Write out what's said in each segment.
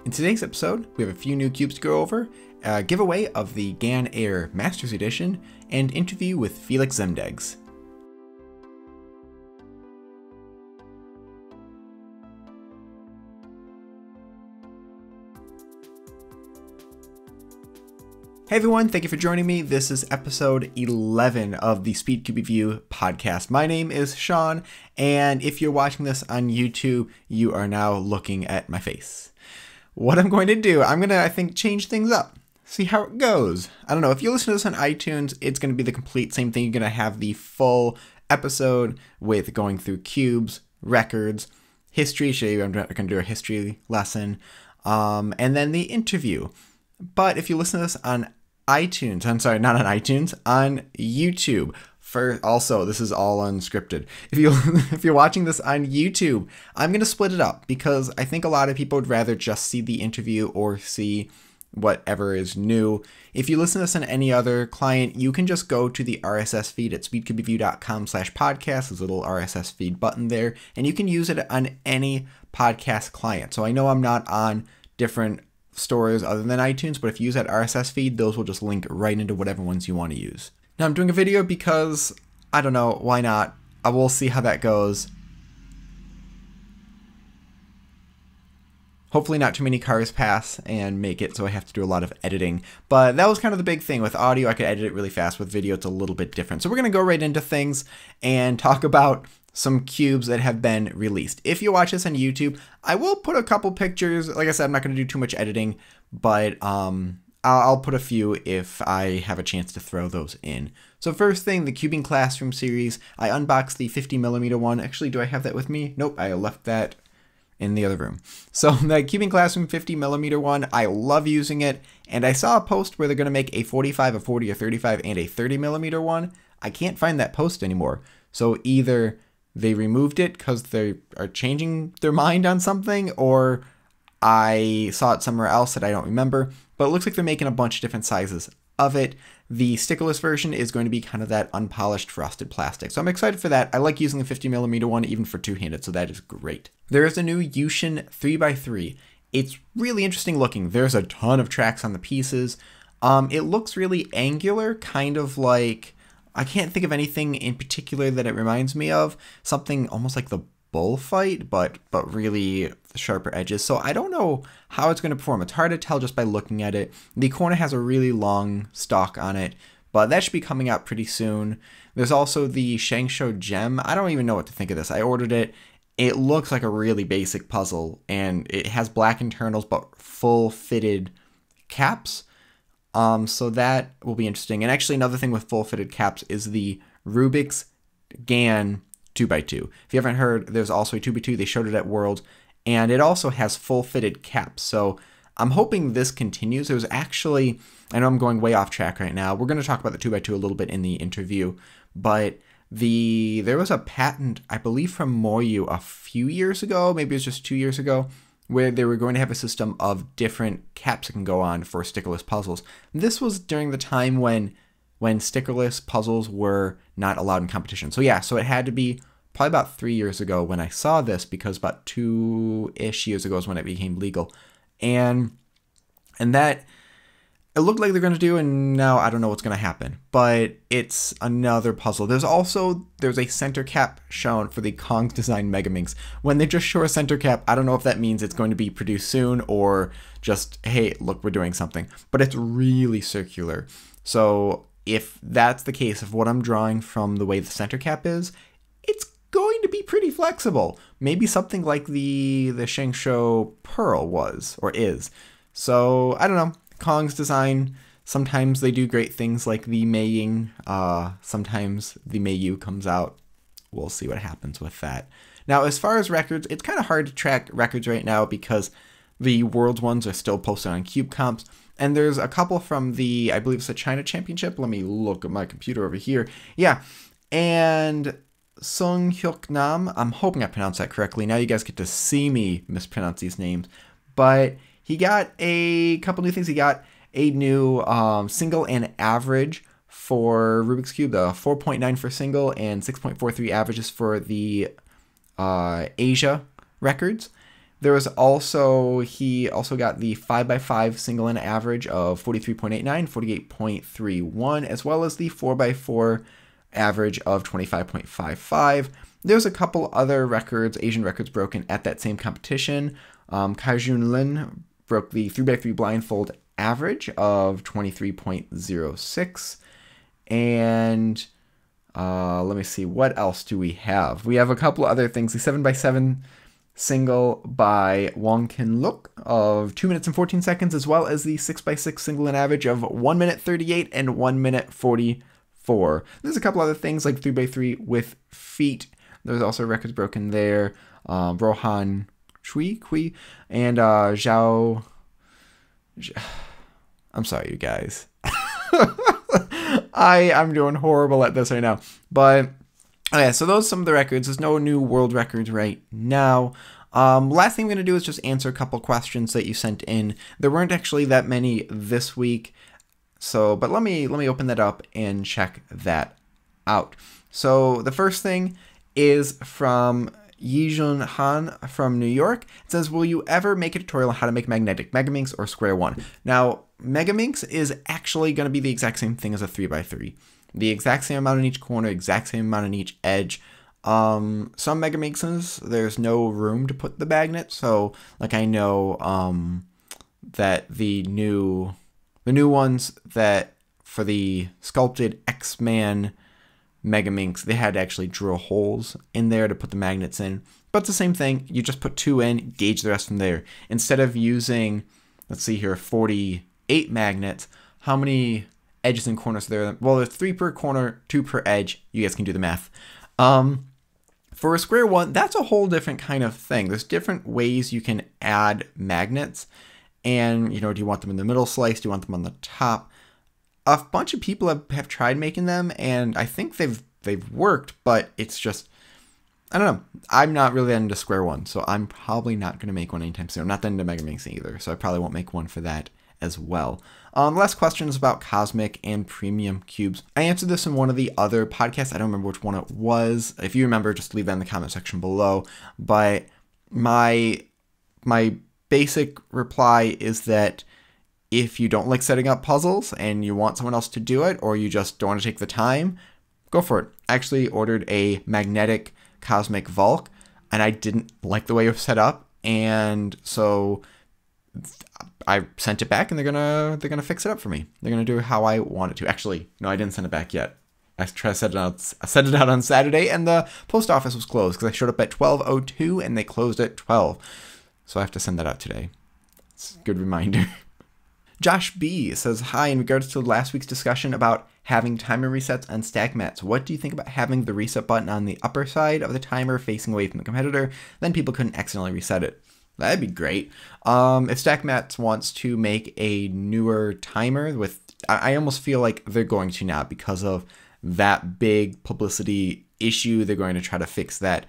In today's episode, we have a few new cubes to go over, a giveaway of the GAN Air Masters Edition, and interview with Felix Zemdegs. Hey everyone, thank you for joining me. This is episode 11 of the Speedcube Review podcast. My name is Sean, and if you're watching this on YouTube, you are now looking at my face. What I'm going to do, I'm going to, I think, change things up. See how it goes. I don't know, if you listen to this on iTunes, it's going to be the complete same thing. You're going to have the full episode with going through cubes, records, history. Show you I'm going to do a history lesson, and then the interview. But if you listen to this on iTunes, I'm sorry, not on iTunes, on YouTube. Also, this is all unscripted. If you're watching this on YouTube, I'm going to split it up because I think a lot of people would rather just see the interview or see whatever is new. If you listen to this on any other client, you can just go to the RSS feed at speedcubeview.com/podcast. There's a little RSS feed button there, and you can use it on any podcast client. So I know I'm not on different stores other than iTunes, but if you use that RSS feed, those will just link right into whatever ones you want to use. Now I'm doing a video because, I don't know, why not? I will see how that goes. Hopefully not too many cars pass and make it so I have to do a lot of editing. But that was kind of the big thing. With audio, I could edit it really fast. With video, it's a little bit different. So we're going to go right into things and talk about some cubes that have been released. If you watch this on YouTube, I will put a couple pictures. Like I said, I'm not going to do too much editing, but I'll put a few if I have a chance to throw those in. So first thing, the Cubing Classroom series. I unboxed the 50mm one. Actually, do I have that with me? Nope, I left that in the other room. So the Cubing Classroom 50mm one, I love using it. And I saw a post where they're going to make a 45, a 40, a 35, and a 30mm one. I can't find that post anymore. So either they removed it because they are changing their mind on something, or I saw it somewhere else that I don't remember, but it looks like they're making a bunch of different sizes of it. The stickerless version is going to be kind of that unpolished frosted plastic. So I'm excited for that. I like using the 50mm one even for two-handed, so that is great. There is a new Yushin 3x3. It's really interesting looking. There's a ton of tracks on the pieces. It looks really angular, kind of like, I can't think of anything in particular that it reminds me of. Something almost like the bullfight, but really sharper edges. So I don't know how it's going to perform. It's hard to tell just by looking at it. The Kona has a really long stock on it, but that should be coming out pretty soon. There's also the Shangsho Gem. I don't even know what to think of this. I ordered it. It looks like a really basic puzzle, and it has black internals but full fitted caps. So that will be interesting. And actually another thing with full fitted caps is the Rubik's GAN 2x2. If you haven't heard, there's also a 2x2. They showed it at World, and it also has full fitted caps. So I'm hoping this continues. There's actually, I know I'm going way off track right now. We're going to talk about the 2x2 a little bit in the interview, but there was a patent, I believe from Moyu a few years ago, maybe it was just 2 years ago, where they were going to have a system of different caps that can go on for stickerless puzzles. This was during the time when stickerless puzzles were not allowed in competition. So yeah, so it had to be probably about 3 years ago when I saw this, because about 2-ish years ago is when it became legal. And that, it looked like they're going to do, and now I don't know what's going to happen. But it's another puzzle. There's a center cap shown for the Kong's Design Megaminx. When they just show a center cap, I don't know if that means it's going to be produced soon or just, hey, look, we're doing something. But it's really circular. So if that's the case, of what I'm drawing from the way the center cap is, it's going to be pretty flexible. Maybe something like the Shangsho Pearl was, or is. So, I don't know. Kong's Design, sometimes they do great things like the Meiying. Sometimes the Meiyu comes out. We'll see what happens with that. Now, as far as records, it's kind of hard to track records right now because the World ones are still posted on Cube Comps. And there's a couple from the, I believe it's the China Championship. Let me look at my computer over here. Yeah, and Sung Hyuk Nam, I'm hoping I pronounced that correctly. Now you guys get to see me mispronounce these names. But he got a couple new things. He got a new single and average for Rubik's Cube, the 4.9 for single and 6.43 averages for the Asia records. There was also, he also got the 5x5 single in average of 43.89, 48.31, as well as the 4x4 average of 25.55. There's a couple other records, Asian records, broken at that same competition. Kai Jun Lin broke the 3x3 blindfold average of 23.06. And let me see, what else do we have? We have a couple other things. The 7x7 single by Wong Kin Luk of 2 minutes and 14 seconds, as well as the 6x6 single in average of 1 minute 38 and 1 minute 44. There's a couple other things like 3x3 with feet. There's also records broken there. Rohan Kui and Zhao. I'm sorry, you guys. I'm doing horrible at this right now. But yeah, so those are some of the records. There's no new world records right now. Last thing I'm going to do is just answer a couple questions that you sent in. There weren't actually that many this week. So, but let me open that up and check that out. So the first thing is from Yijun Han from New York. It says, will you ever make a tutorial on how to make magnetic Megaminx or Square One? Now, Megaminx is actually going to be the exact same thing as a 3x3. The exact same amount in each corner, exact same amount in each edge. Some Megaminxes, there's no room to put the magnet. So, like, I know that the new ones that for the sculpted X-Man Megaminx, they had to actually drill holes in there to put the magnets in. But it's the same thing. You just put 2 in, gauge the rest from there. Instead of using, let's see here, 48 magnets, how many edges and corners are there? Well, there's 3 per corner, 2 per edge. You guys can do the math. For a Square One, that's a whole different kind of thing. There's different ways you can add magnets. And, do you want them in the middle slice? Do you want them on the top? A bunch of people have tried making them, and I think they've worked, but it's just, I don't know. I'm not really into Square One, so I'm probably not going to make one anytime soon. I'm not that into Megaminx either, so I probably won't make one for that as well. Last question is about Cosmic and Premium Cubes. I answered this in one of the other podcasts. I don't remember which one it was. If you remember, just leave that in the comment section below. But my basic reply is that if you don't like setting up puzzles and you want someone else to do it, or you just don't want to take the time, go for it. I actually ordered a magnetic Cosmic Valk, and I didn't like the way it was set up, and so I sent it back, and they're gonna fix it up for me. They're gonna do it how I want it to. Actually, no, I didn't send it back yet. I sent it out on Saturday, and the post office was closed because I showed up at 12:02 and they closed at 12. So I have to send that out today. It's a good reminder. Josh B says, hi, in regards to last week's discussion about having timer resets on stack mats, what do you think about having the reset button on the upper side of the timer facing away from the competitor? Then people couldn't accidentally reset it. That'd be great. If Stack Mats wants to make a newer timer with, I almost feel like they're going to now because of that big publicity issue. They're going to try to fix that.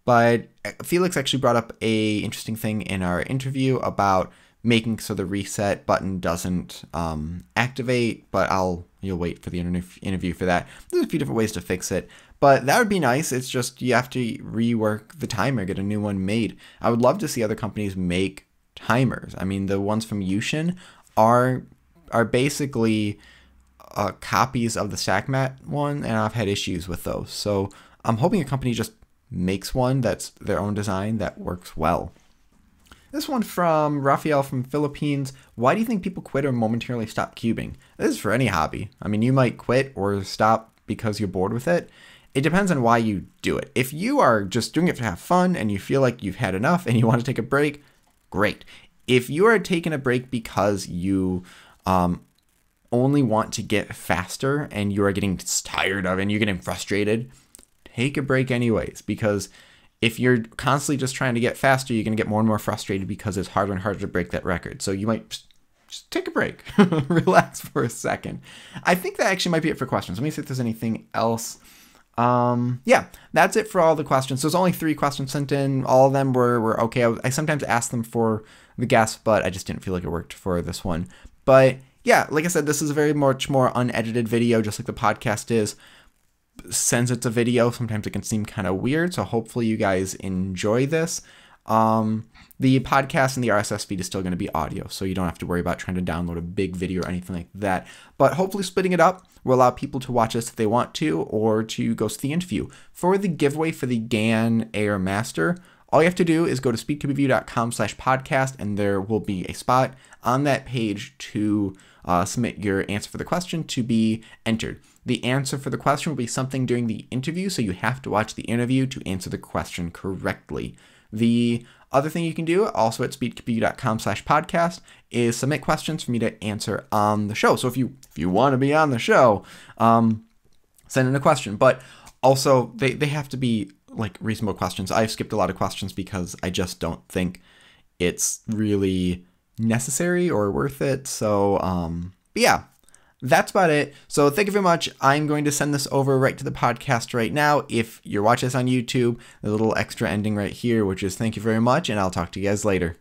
But Felix actually brought up a interesting thing in our interview about making so the reset button doesn't activate, but you'll wait for the interview for that. There's a few different ways to fix it, but that would be nice. It's just you have to rework the timer, get a new one made. I would love to see other companies make timers. I mean, the ones from Yushin are basically copies of the StackMat one, and I've had issues with those. So I'm hoping a company just makes one that's their own design that works well. This one from Rafael from Philippines. Why do you think people quit or momentarily stop cubing? This is for any hobby. I mean, you might quit or stop because you're bored with it. It depends on why you do it. If you are just doing it to have fun and you feel like you've had enough and you want to take a break, great. If you are taking a break because you only want to get faster and you are getting tired of it and you're getting frustrated, take a break anyways, because if you're constantly just trying to get faster, you're going to get more and more frustrated because it's harder and harder to break that record. So you might just take a break, relax for a second. I think that actually might be it for questions. Let me see if there's anything else. Yeah, that's it for all the questions. There's only 3 questions sent in. All of them were okay. I sometimes ask them for the guests, but I just didn't feel like it worked for this one. But yeah, like I said, this is a very much more unedited video, just like the podcast is. Since it's a video, sometimes it can seem kind of weird, so hopefully you guys enjoy this. The podcast and the RSS feed is still going to be audio, so you don't have to worry about trying to download a big video or anything like that. But hopefully splitting it up will allow people to watch us if they want to, or to go see the interview. For the giveaway for the GAN Air Master, all you have to do is go to speedtubereview.com/podcast, and there will be a spot on that page to submit your answer for the question to be entered. The answer for the question will be something during the interview, so you have to watch the interview to answer the question correctly. The other thing you can do also at speedtubereview.com/podcast is submit questions for me to answer on the show. So if you want to be on the show, send in a question. But also they have to be like reasonable questions. I've skipped a lot of questions because I just don't think it's really necessary or worth it. So but yeah, that's about it. So thank you very much. I'm going to send this over right to the podcast right now. If you're watching this on YouTube, the little extra ending right here, which is thank you very much, and I'll talk to you guys later.